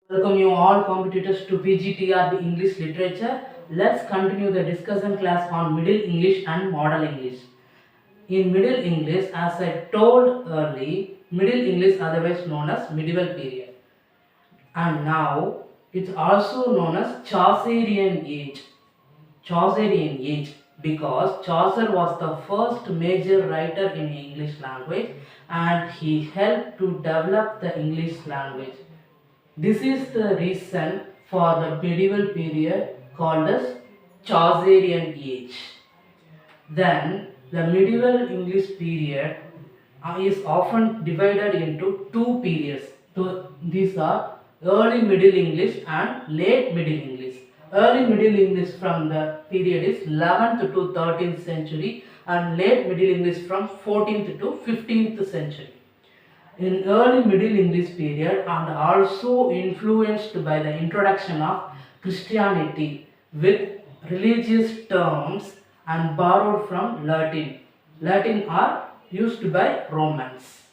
Welcome you all competitors to PGTR English Literature. Let's continue the discussion class on Middle English and Model English. In Middle English, as I told early, Middle English otherwise known as medieval period. And now it's also known as Chaucerian age. Chaucerian age because Chaucer was the first major writer in English language and he helped to develop the English language. This is the reason for the medieval period called as Chaucerian age. Then the medieval English period is often divided into two periods. So these are early Middle English and late Middle English. Early Middle English from the period is 11th to 13th century and late Middle English from 14th to 15th century. In early Middle English period and also influenced by the introduction of Christianity with religious terms and borrowed from Latin. Latin are used by Romans.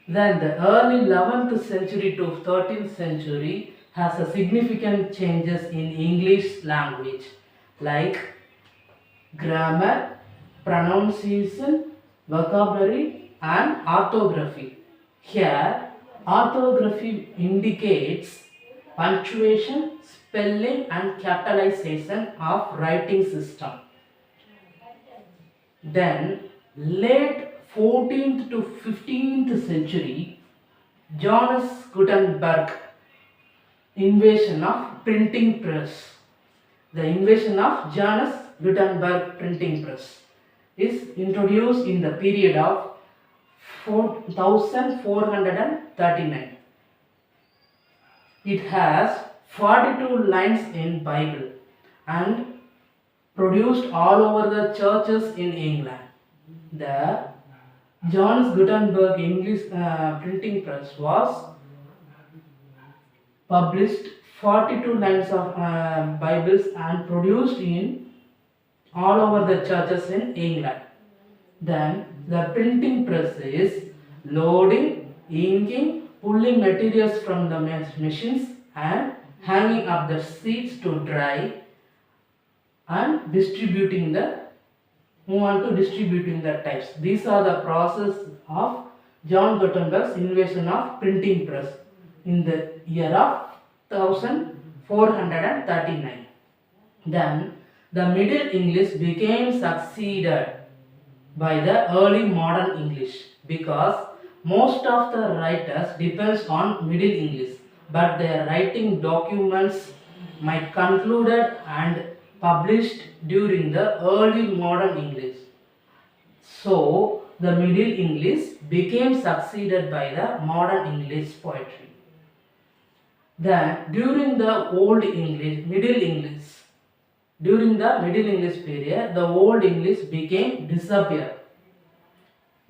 Then the early 11th century to 13th century has a significant changes in English language like grammar, pronunciation, vocabulary and orthography. Here, orthography indicates punctuation, spelling and capitalization of writing system. Then, late 14th to 15th century, Johannes Gutenberg invention of printing press. The invention of Johannes Gutenberg printing press is introduced in the period of 1439. It has 42 lines in Bible and produced all over the churches in England. The Johannes Gutenberg English printing press was published 42 lines of Bibles and produced in all over the churches in England. Then the printing press is loading, inking, pulling materials from the machines and hanging up the sheets to dry and distributing the types. These are the process of John Gutenberg's invention of printing press in the year of 1439. Then the Middle English became succeeded by the early modern English because most of the writers depends on Middle English, but their writing documents might concluded and published during the early modern English. So the Middle English became succeeded by the modern English poetry. Then during the Old English, during the Middle English period, the Old English became disappear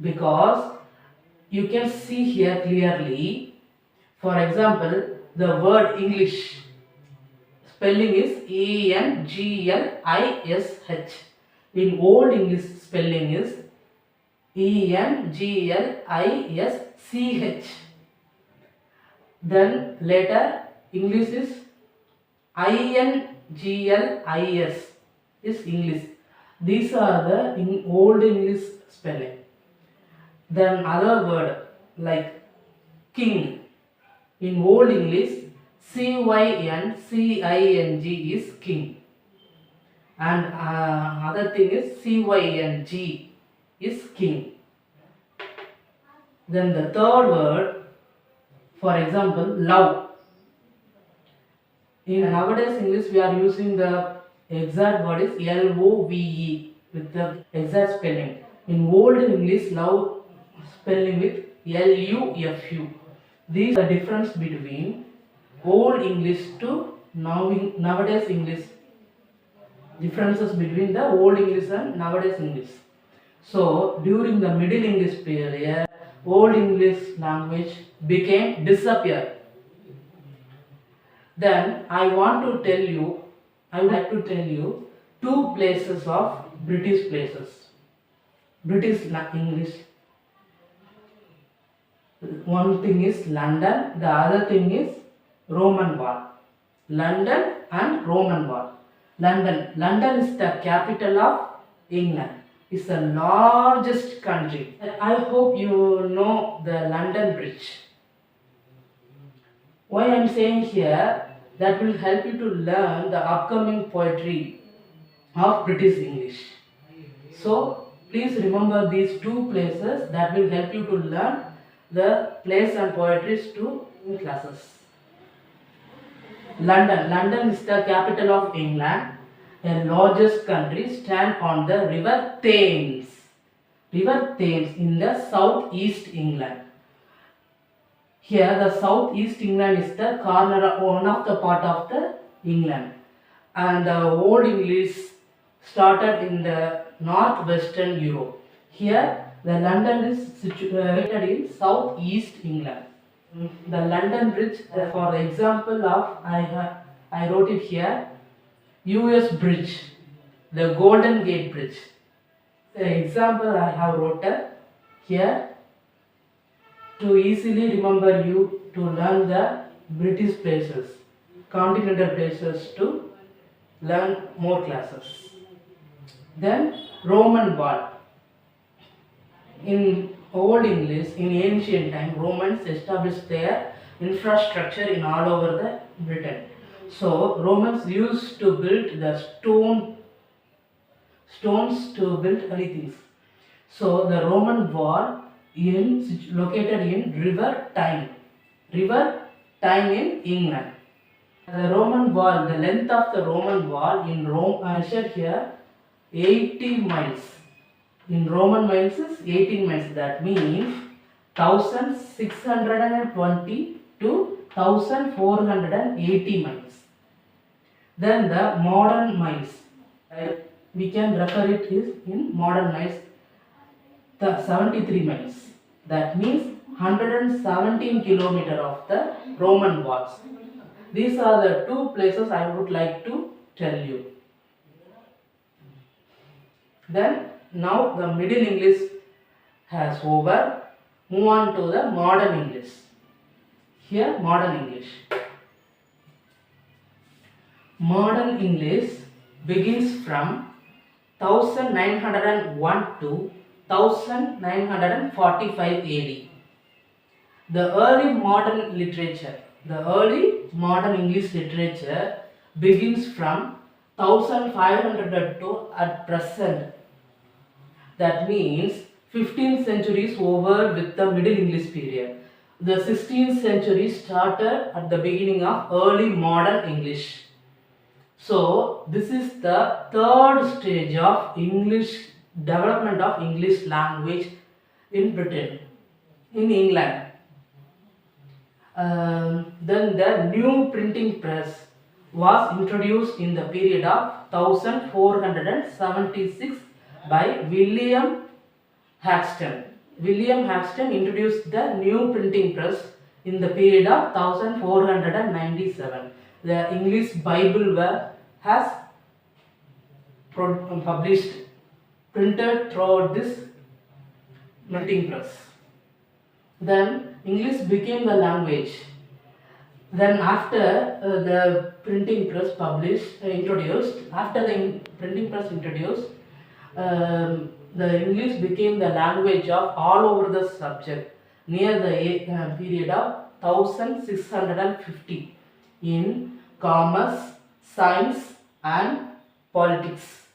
because you can see here clearly. For example, the word English spelling is English. In Old English spelling is English. Then later English is Inglis is English. These are the Old English spelling. Then other word like king in Old English Cyncing is king, and other thing is Cyng is king. Then the third word, for example, love. In nowadays English we are using the exact word is love with the exact spelling. In Old English love spelling with lufu. These are the difference between Old English to nowadays English. Differences between the Old English and nowadays English. So during the Middle English period, Old English language became disappeared. Then I would like to tell you two places of British places. British English. One thing is London, the other thing is Roman wall. London and Roman wall. London is the capital of England. It's the largest country. I hope you know the London Bridge. Why I am saying here, that will help you to learn the upcoming poetry of British English. So please remember these two places, that will help you to learn the plays and poetries to in classes. London is the capital of England, the largest country, stand on the River Thames. River Thames in the southeast England. Here the southeast England is the corner, one of the part of the England, and the Old English started in the northwestern Europe. Here the London is situated in southeast England. The London Bridge, for example of I wrote it here, US Bridge, the Golden Gate Bridge. The example I have wrote here to easily remember you to learn the British places, continental places, to learn more classes. Then Roman wall. In Old English, in ancient time, Romans established their infrastructure in all over the Britain. So Romans used to build the stones to build many things. So the Roman wall located in River Tyne in England. The Roman wall, the length of the Roman wall in Rome, I said here 80 miles. In Roman miles is 18 miles. That means 1620 to 1480 miles. Then the modern miles, we can refer it is in modern miles, the 73 miles. That means 117 kilometers of the Roman walls. These are the two places I would like to tell you. Then now the Middle English has over. Move on to the Modern English. Here Modern English. Modern English begins from 1901 to 1945 AD. The early modern English literature begins from 1500 to at present. That means 15th century is over with the Middle English period. The 16th century started at the beginning of early modern English. So this is the third stage of English development of English language in Britain, in England. Then the new printing press was introduced in the period of 1476 by William Haxton. William Haxton introduced the new printing press in the period of 1497. The English Bible has published, printed throughout this printing press. Then English became the language. Then after the printing press introduced, the English became the language of all over the subject near the period of 1650 in commerce, science and politics,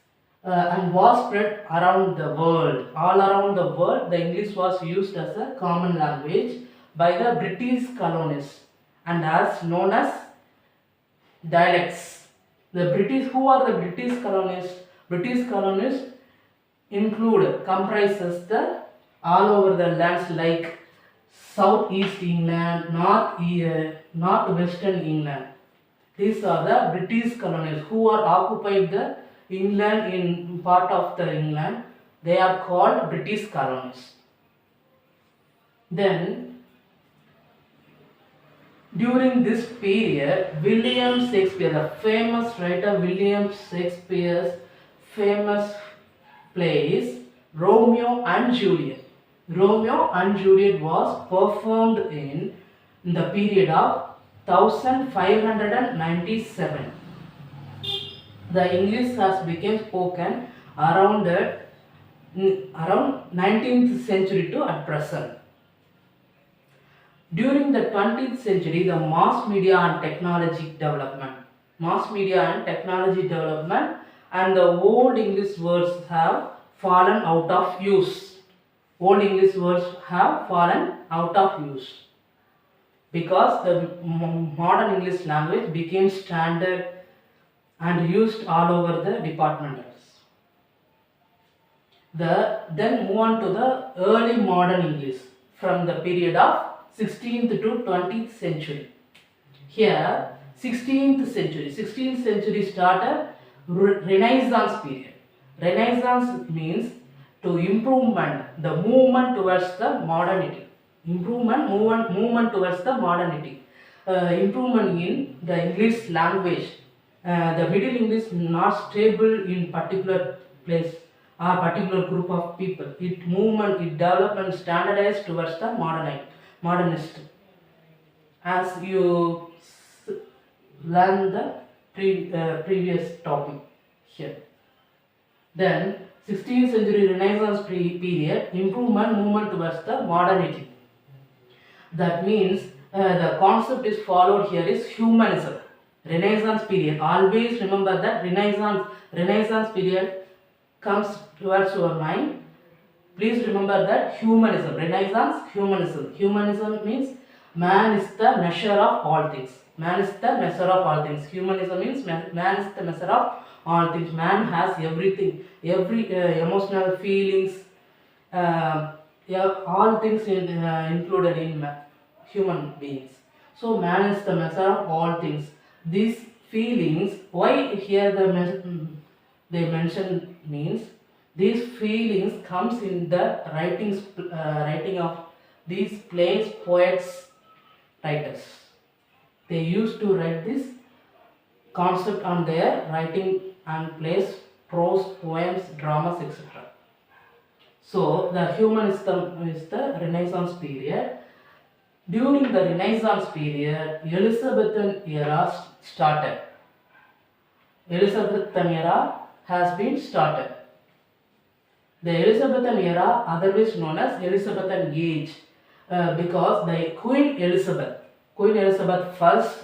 and was spread around the world. All around the world, the English was used as a common language by the British colonists and as known as dialects. Who are the British colonists? British colonists comprises the all over the lands like southeast England, northwestern England. These are the British colonies who are occupied the England, in part of the England. They are called British colonies. Then during this period, William Shakespeare, the famous writer William Shakespeare's famous plays Romeo and Juliet. Romeo and Juliet was performed in the period of 1597. The English has become spoken around 19th century to at present. During the 20th century, the mass media and technology development, and the old English words have fallen out of use. Old English words have fallen out of use because the modern English language became standard and used all over the departmentals. Then move on to the early modern English from the period of 16th to 20th century. Here 16th century started Renaissance period. Renaissance means to improvement, the movement towards the modernity. Movement towards the modernity. Improvement in the English language. The Middle English not stable in particular place or particular group of people. It developed and standardized towards the modernist. As you learn the previous topic here. Then 16th century Renaissance period, movement towards the modernity. That means the concept is followed here is humanism. Renaissance period. Always remember that Renaissance period comes towards your mind. Please remember that humanism. Renaissance humanism. Humanism means man is the measure of all things. Man is the measure of all things. Humanism means man is the measure of all things. Man has everything, every emotional feelings, all things included in human beings. So man is the measure of all things. These feelings, why here they mention means these feelings comes in the writing of these plays, poets, writers. They used to write this concept on their writing and plays, prose, poems, dramas, etc. So the humanism is the Renaissance period. During the Renaissance period, Elizabethan era started. Elizabethan era has been started. The Elizabethan era, otherwise known as Elizabethan age, because the Queen Elizabeth first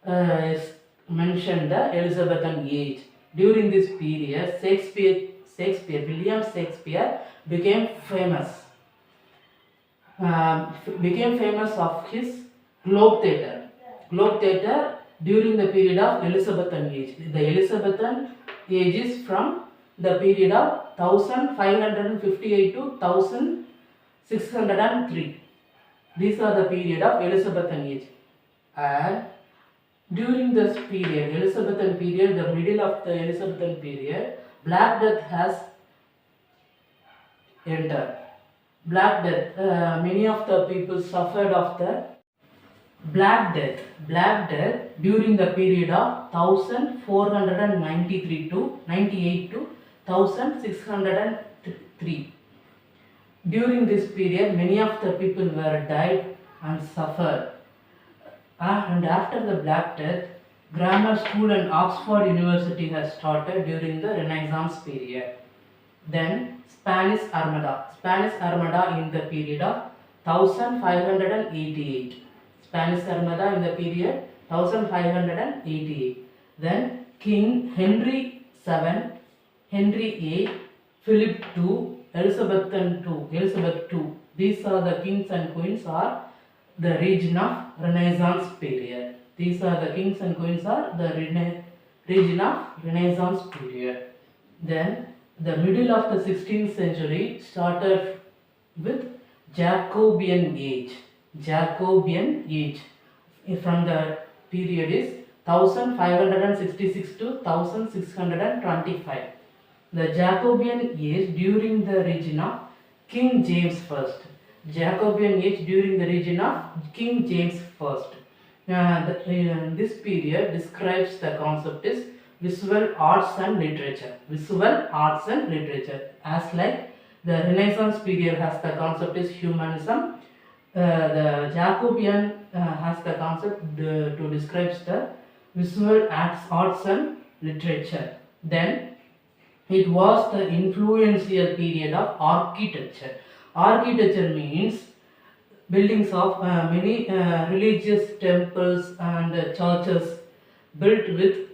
is mentioned the Elizabethan age. During this period, William Shakespeare became famous. Of his Globe Theatre during the period of Elizabethan age. The Elizabethan age is from the period of 1558 to 1603. These are the period of Elizabethan age. And during this period, Elizabethan period, the middle of the Elizabethan period, Black Death has entered. Black Death, many of the people suffered of the Black Death during the period of 1493 to 98 to 1603. During this period, many of the people were died and suffered. And after the Black Death, grammar school and Oxford University has started during the Renaissance period. Then Spanish Armada in the period of 1588. Spanish Armada in the period 1588. Then King Henry VII, Henry VIII, Philip II, Elizabeth II. These are the kings and queens are the region of Renaissance period. These are the kings and queens are the region of Renaissance period. Then the middle of the 16th century started with Jacobean age. From the period is 1566 to 1625. The Jacobean age during the region of King James I. Jacobean age during the region of King James I. This period describes the concept is visual arts and literature. As like the Renaissance period has the concept is humanism. The Jacobean has the concept to describe the visual arts and literature. Then it was the influential period of architecture. Architecture means buildings of many religious temples and churches built with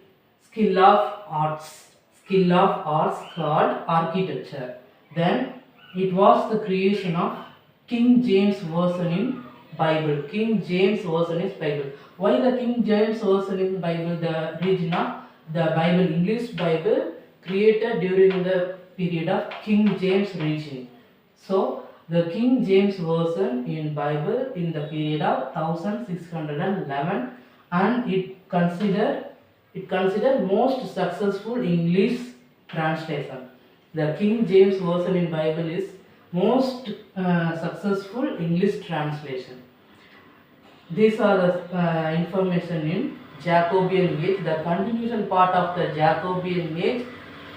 skill of arts. Skill of arts called architecture. Then it was the creation of King James Version in Bible. King James Version is Bible. Why the King James Version in Bible? The origin of the Bible, English Bible, created during the period of King James regime. So the King James Version in Bible in the period of 1611, and it considered most successful English translation. The King James Version in Bible is most successful English translation. These are the information in Jacobean age. The continuation part of the Jacobean age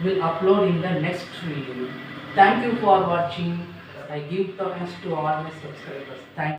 will upload in the next video. Thank you for watching. I give thanks to all my subscribers. Thank